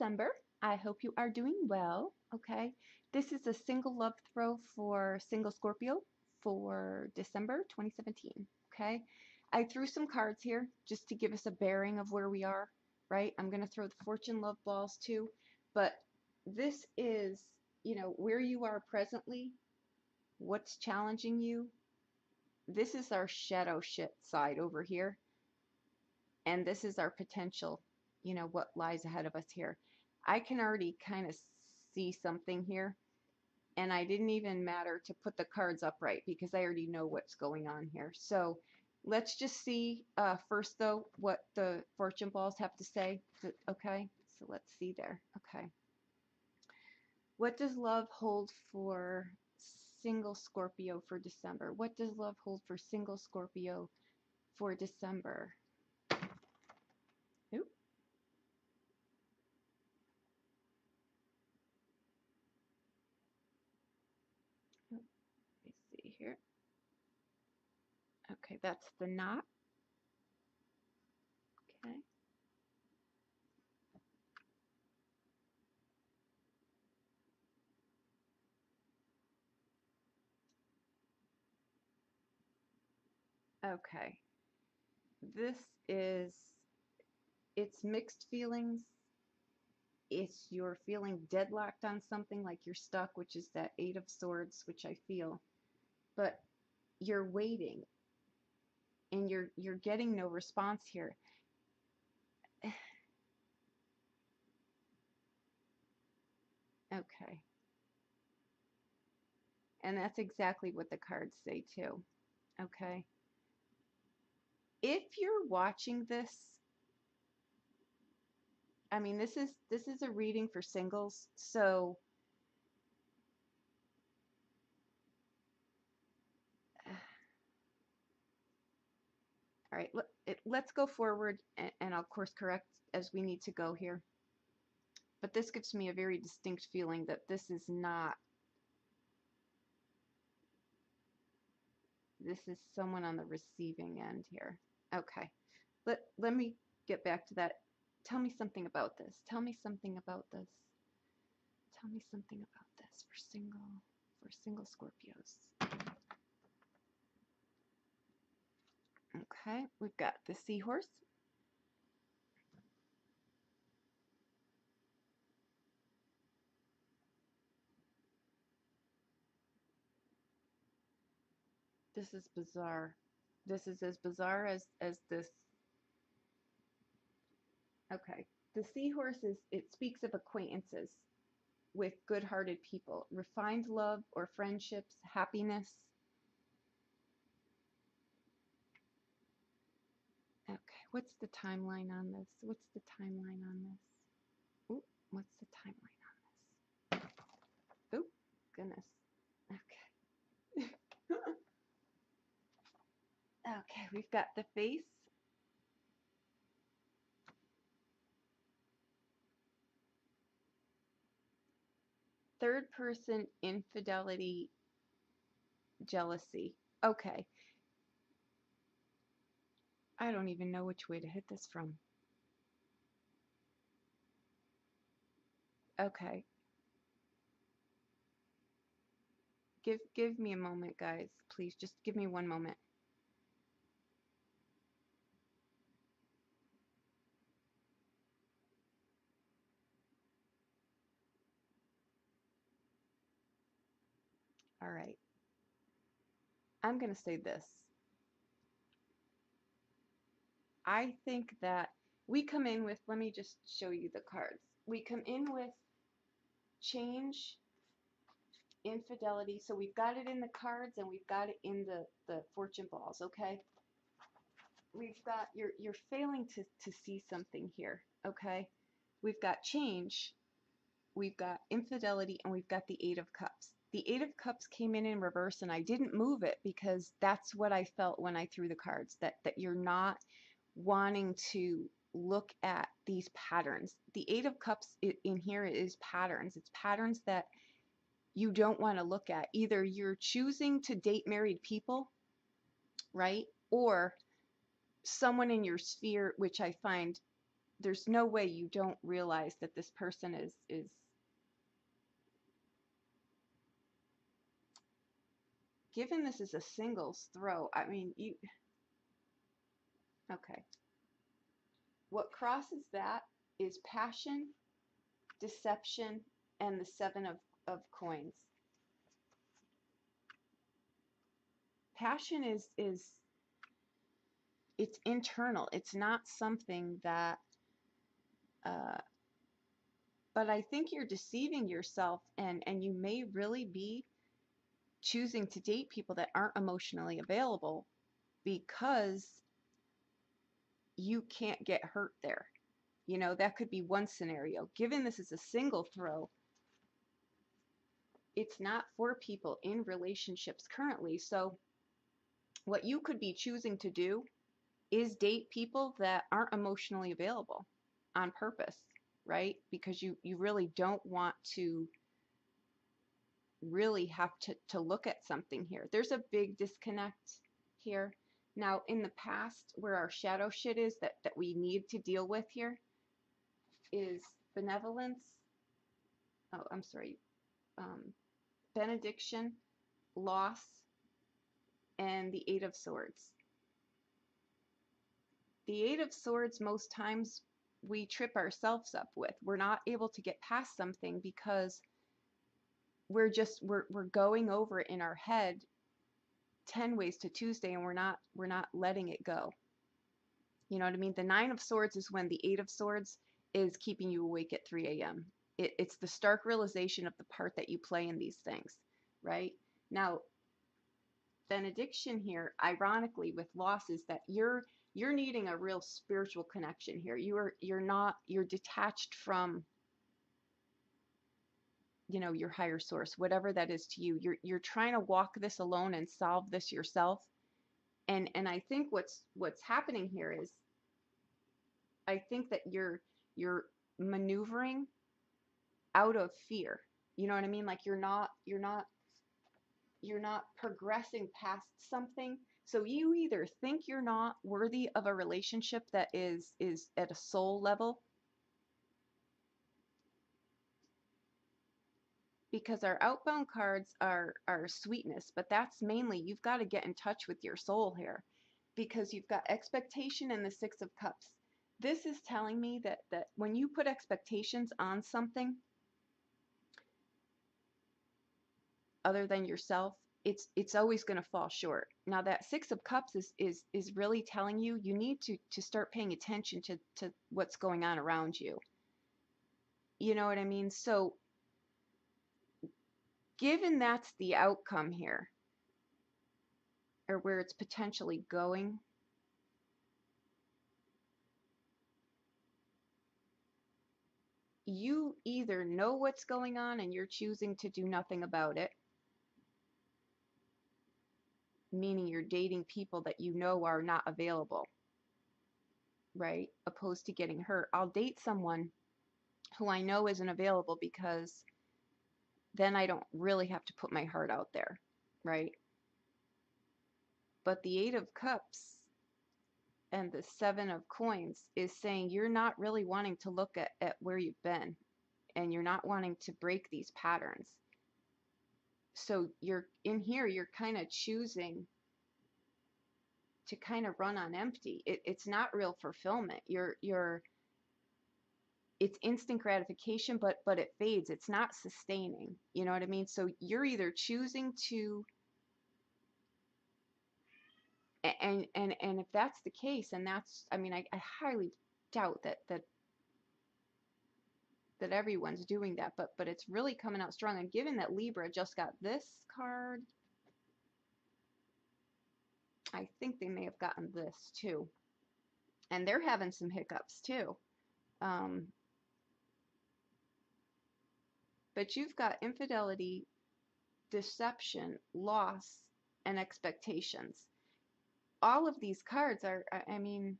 December. I hope you are doing well. Okay. This is a single love throw for single Scorpio for December 2017. Okay. I threw some cards here just to give us a bearing of where we are, right? I'm going to throw the fortune love balls too, but this is, where you are presently, what's challenging you. This is our shadow shit side over here, and this is our potential, what lies ahead of us here. I can already kind of see something here, and I didn't even matter to put the cards upright because I already know what's going on here. So let's just see first though what the fortune balls have to say. Okay, so let's see there. Okay, what does love hold for single Scorpio for December? What does love hold for single Scorpio for December? Oop. Let me see here. Okay, that's the knot. Okay. Okay. This is, it's mixed feelings. It's you're feeling deadlocked on something, like you're stuck, which is that Eight of Swords, which I feel. But you're waiting and you're getting no response here. Okay. And that's exactly what the cards say too. Okay. If you're watching this, I mean, this is a reading for singles, so all right, let's go forward, and I'll course correct as we need to go here. But this gives me a very distinct feeling that this is not, this is someone on the receiving end here. Okay, let me get back to that. Tell me something about this. Tell me something about this. Tell me something about this for single Scorpios. Okay, we've got the seahorse. This is bizarre. This is as bizarre as this. Okay. The seahorse it speaks of acquaintances with good-hearted people, refined love or friendships, happiness. Okay, what's the timeline on this? What's the timeline on this? Ooh, what's the timeline on this? Ooh, goodness. Okay. Okay, we've got the face. Third person infidelity, jealousy. Okay. I don't even know which way to hit this from. Okay. Give me a moment, guys. Please just give me one moment. All right. I'm going to say this. I think that we come in with, let me just show you the cards. We come in with change, infidelity. So we've got it in the cards and we've got it in the fortune balls, okay? We've got, you're failing to see something here, okay? We've got change, we've got infidelity, and we've got the Eight of Cups. The Eight of Cups came in reverse, and I didn't move it because that's what I felt when I threw the cards, that you're not wanting to look at these patterns. The Eight of Cups in here is patterns. It's patterns that you don't want to look at. Either you're choosing to date married people, right? Or someone in your sphere, which I find there's no way you don't realize that this person is given this is a singles throw. I mean, okay. What crosses that is passion, deception, and the seven of coins. Passion is it's internal. It's not something that but I think you're deceiving yourself, and you may really be choosing to date people that aren't emotionally available because you can't get hurt there. You know, that could be one scenario. Given this is a single throw, it's not for people in relationships currently. So what you could be choosing to do is date people that aren't emotionally available on purpose, right? Because you really don't want to really have to look at something here. There's a big disconnect here. Now, in the past, where our shadow shit is that we need to deal with here is benevolence. Oh, I'm sorry. Benediction, loss, and the Eight of Swords. The Eight of Swords, most times we trip ourselves up with. We're not able to get past something because we're going over it in our head 10 ways to Tuesday, and we're not letting it go. You know what I mean? The Nine of Swords is when the Eight of Swords is keeping you awake at 3 a.m. It's the stark realization of the part that you play in these things, right? Now, benediction here, ironically, with loss, is that you're needing a real spiritual connection here. You're detached from, you know, your higher source, whatever that is to you. You're trying to walk this alone and solve this yourself. And I think what's happening here is, I think that you're maneuvering out of fear. You know what I mean? Like you're not progressing past something. So you either think you're not worthy of a relationship that is at a soul level, because our outbound cards are sweetness, but that's mainly you've got to get in touch with your soul here, because you've got expectation and the Six of Cups. This is telling me that when you put expectations on something other than yourself, it's always going to fall short. Now that Six of Cups is really telling you need to start paying attention to what's going on around you. You know what I mean? So given that's the outcome here, or where it's potentially going, you either know what's going on and you're choosing to do nothing about it, meaning you're dating people that you know are not available, right? Opposed to getting hurt. I'll date someone who I know isn't available because then I don't really have to put my heart out there, right? But the Eight of Cups and the Seven of Coins is saying you're not really wanting to look at where you've been, and you're not wanting to break these patterns. So you're in here, you're kind of choosing to kind of run on empty. It's not real fulfillment. It's instant gratification, but it fades. It's not sustaining. You know what I mean? So you're either choosing to, and if that's the case, and that's, I mean, I highly doubt that everyone's doing that, but it's really coming out strong. And given that Libra just got this card, I think they may have gotten this too. And they're having some hiccups too. But you've got infidelity, deception, loss, and expectations. All of these cards are, I mean,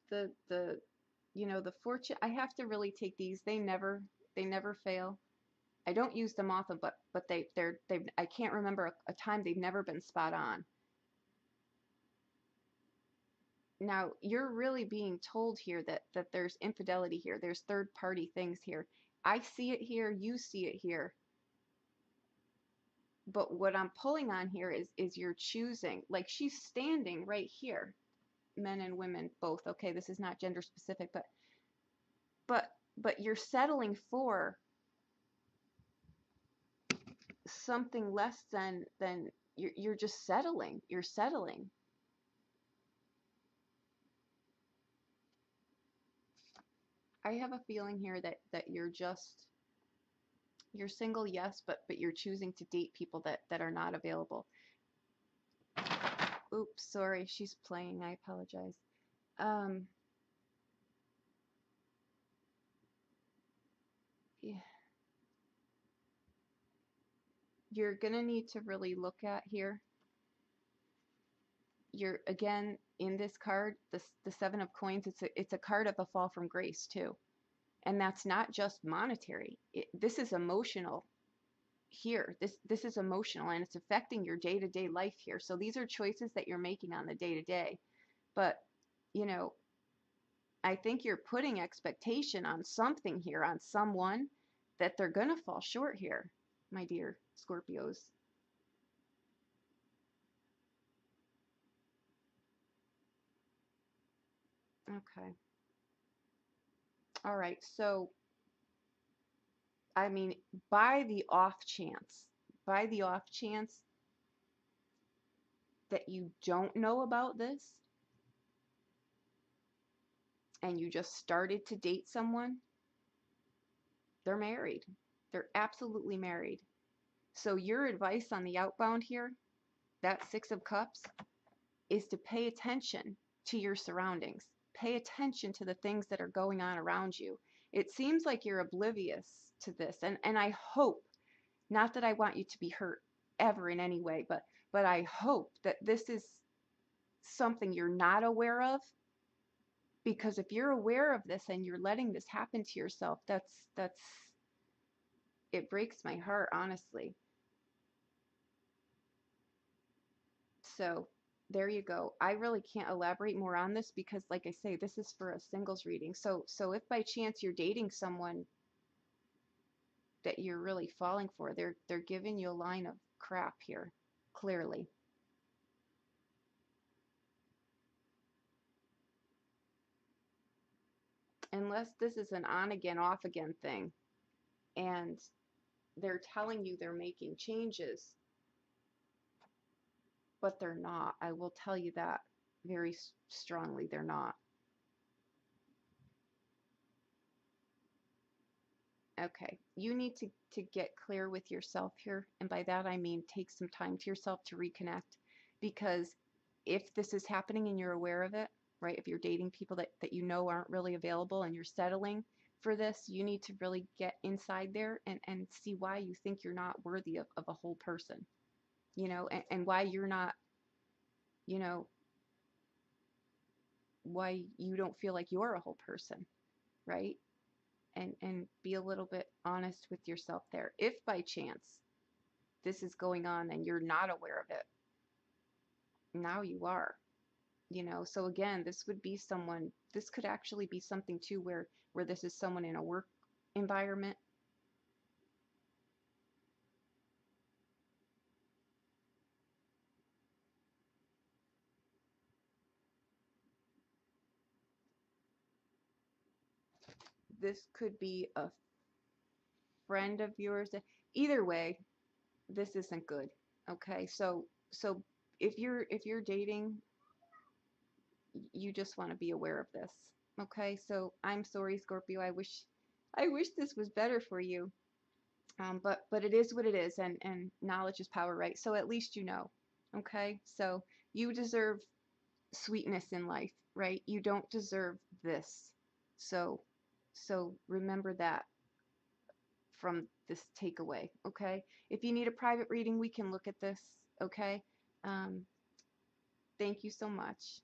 the you know, the fortune, I have to really take these. They never fail. I don't use them often, but they've I can't remember a time they've never been spot on. Now, you're really being told here that there's infidelity here. There's third party things here. I see it here, you see it here. But what I'm pulling on here is you're choosing. Like she's standing right here. Men and women both. Okay, this is not gender specific, but but you're settling for something less than you're just settling. You're settling. I have a feeling here that you're single, yes, but you're choosing to date people that are not available. Oops, sorry, she's playing. I apologize. Um, yeah, you're gonna need to really look at here. You're again in this card, the Seven of Coins. It's a card of a fall from grace too, and that's not just monetary. This is emotional here. This is emotional, and it's affecting your day-to-day life here. So these are choices that you're making on the day-to-day. But you know, I think you're putting expectation on something here, on someone, that they're gonna fall short here, my dear Scorpios. Okay. All right. So, I mean, by the off chance, by the off chance that you don't know about this and you just started to date someone, they're married. They're absolutely married. So your advice on the outbound here, that Six of Cups, is to pay attention to your surroundings. Pay attention to the things that are going on around you. It seems like you're oblivious to this, and I hope, not that I want you to be hurt ever in any way, but I hope that this is something you're not aware of, because if you're aware of this and you're letting this happen to yourself, that's it breaks my heart, honestly. So there you go. I really can't elaborate more on this because, like I say, this is for a singles reading. So if by chance you're dating someone that you're really falling for, they're giving you a line of crap here, clearly. Unless this is an on again, off again thing, and they're telling you they're making changes, but they're not. I will tell you that very strongly, they're not. Okay, you need to get clear with yourself here, and by that I mean take some time to yourself to reconnect, because if this is happening and you're aware of it, right, if you're dating people that you know aren't really available and you're settling for this, you need to really get inside there and see why you think you're not worthy of a whole person, and why you're not, you know, why you don't feel like you're a whole person, right? And be a little bit honest with yourself there. If by chance this is going on and you're not aware of it, now you are, so again, this would be someone, this could actually be something too where this is someone in a work environment. This could be a friend of yours. Either way, this isn't good. Okay, so if you're dating, you just want to be aware of this. Okay, so I'm sorry, Scorpio. I wish this was better for you. But it is what it is, and knowledge is power, right? So at least you know. Okay, so you deserve sweetness in life, right? You don't deserve this. So so remember that from this takeaway. Okay, if you need a private reading, we can look at this. Okay, um, thank you so much.